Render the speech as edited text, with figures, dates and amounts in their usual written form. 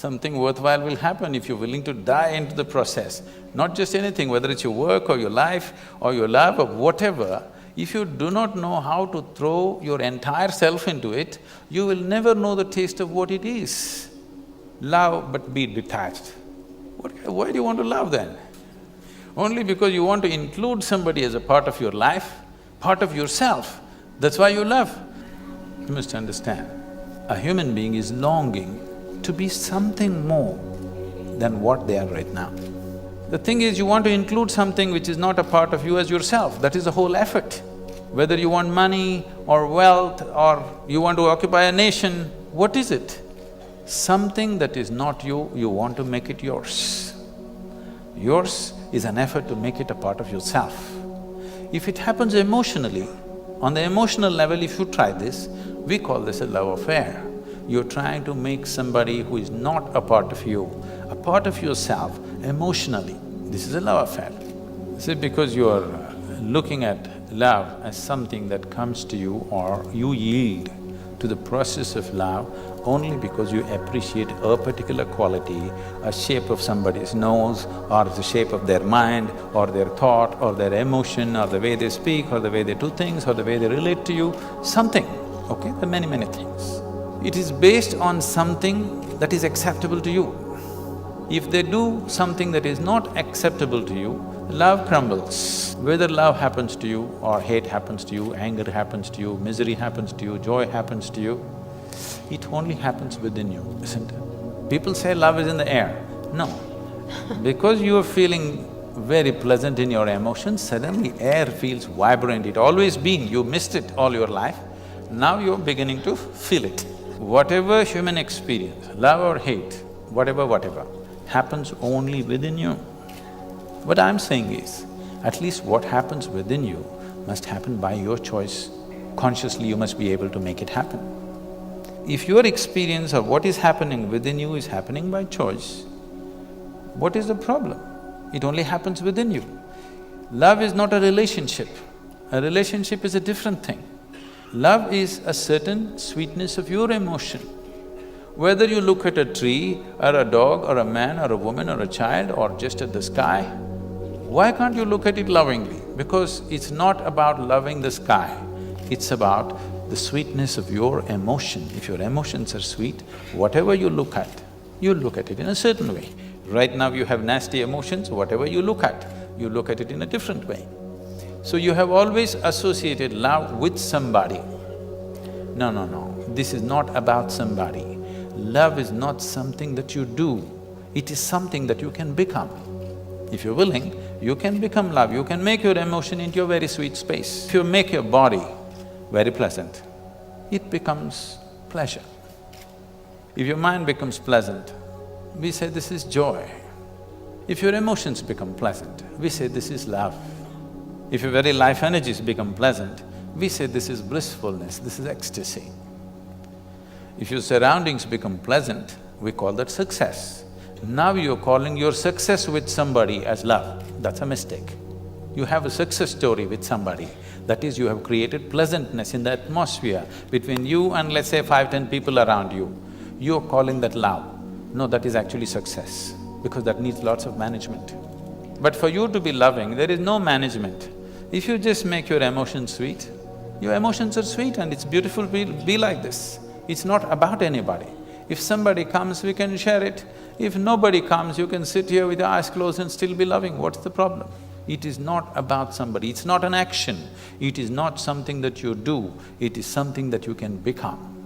something worthwhile will happen if you're willing to die into the process. Not just anything, whether it's your work or your life or your love or whatever, if you do not know how to throw your entire self into it, you will never know the taste of what it is. Love but be detached. Why do you want to love then? Only because you want to include somebody as a part of your life, part of yourself, that's why you love. You must understand, a human being is longing to be something more than what they are right now. The thing is, you want to include something which is not a part of you as yourself, that is the whole effort. Whether you want money or wealth or you want to occupy a nation, what is it? Something that is not you, you want to make it yours. Yours is an effort to make it a part of yourself. If it happens emotionally, on the emotional level, if you try this, we call this a love affair. You're trying to make somebody who is not a part of you, a part of yourself emotionally. This is a love affair. See, because you're looking at love as something that comes to you or you yield to the process of love only because you appreciate a particular quality, a shape of somebody's nose or the shape of their mind or their thought or their emotion or the way they speak or the way they do things or the way they relate to you, something, okay? There are many things. It is based on something that is acceptable to you. If they do something that is not acceptable to you, love crumbles. Whether love happens to you or hate happens to you, anger happens to you, misery happens to you, joy happens to you, it only happens within you, isn't it? People say love is in the air. No. Because you are feeling very pleasant in your emotions, suddenly air feels vibrant. It always been, you missed it all your life, now you're beginning to feel it. Whatever human experience, love or hate, whatever, happens only within you. What I'm saying is, at least what happens within you must happen by your choice. Consciously you must be able to make it happen. If your experience of what is happening within you is happening by choice, what is the problem? It only happens within you. Love is not a relationship. A relationship is a different thing. Love is a certain sweetness of your emotion. Whether you look at a tree or a dog or a man or a woman or a child or just at the sky, why can't you look at it lovingly? Because it's not about loving the sky, it's about the sweetness of your emotion. If your emotions are sweet, whatever you look at it in a certain way. Right now you have nasty emotions, whatever you look at it in a different way. So you have always associated love with somebody. No, this is not about somebody. Love is not something that you do, it is something that you can become. If you're willing, you can become love, you can make your emotion into a very sweet space. If you make your body very pleasant, it becomes pleasure. If your mind becomes pleasant, we say this is joy. If your emotions become pleasant, we say this is love. If your very life energies become pleasant, we say this is blissfulness, this is ecstasy. If your surroundings become pleasant, we call that success. Now you're calling your success with somebody as love, that's a mistake. You have a success story with somebody, that is, you have created pleasantness in the atmosphere between you and let's say 5–10 people around you. You're calling that love. No, that is actually success, because that needs lots of management. But for you to be loving, there is no management. If you just make your emotions sweet, your emotions are sweet and it's beautiful to be like this. It's not about anybody. If somebody comes, we can share it. If nobody comes, you can sit here with your eyes closed and still be loving. What's the problem? It is not about somebody, it's not an action. It is not something that you do, it is something that you can become.